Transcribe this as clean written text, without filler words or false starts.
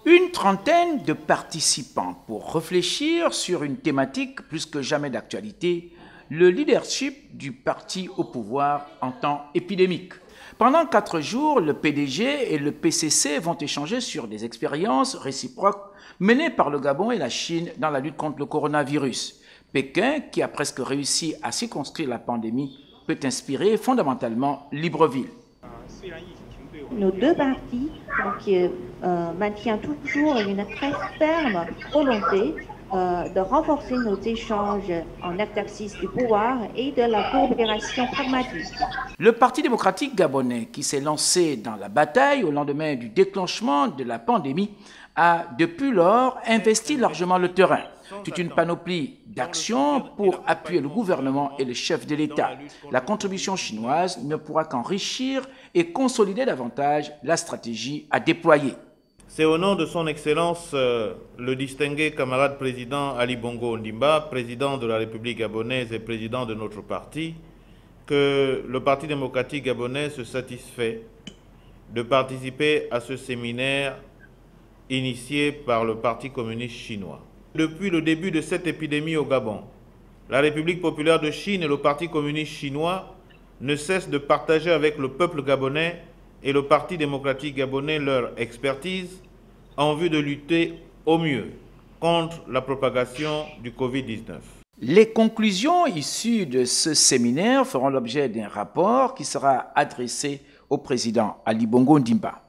Une trentaine de participants pour réfléchir sur une thématique plus que jamais d'actualité, le leadership du parti au pouvoir en temps épidémique. Pendant 4 jours, le PDG et le PCC vont échanger sur des expériences réciproques menées par le Gabon et la Chine dans la lutte contre le coronavirus. Pékin, qui a presque réussi à circonscrire la pandémie, peut inspirer fondamentalement Libreville. Nos deux partis maintiennent toujours une très ferme volonté de renforcer nos échanges en exercice du pouvoir et de la coopération pragmatique. Le Parti démocratique gabonais, qui s'est lancé dans la bataille au lendemain du déclenchement de la pandémie, a depuis lors investi largement le terrain. Toute une panoplie d'actions pour appuyer le gouvernement et le chef de l'État. La contribution chinoise ne pourra qu'enrichir et consolider davantage la stratégie à déployer. C'est au nom de son Excellence le distingué camarade président Ali Bongo Ondimba, président de la République gabonaise et président de notre parti, que le Parti démocratique gabonais se satisfait de participer à ce séminaire initié par le Parti communiste chinois. Depuis le début de cette épidémie au Gabon, la République populaire de Chine et le Parti communiste chinois ne cessent de partager avec le peuple gabonais et le Parti démocratique gabonais leur expertise en vue de lutter au mieux contre la propagation du Covid-19. Les conclusions issues de ce séminaire feront l'objet d'un rapport qui sera adressé au président Ali Bongo Ondimba.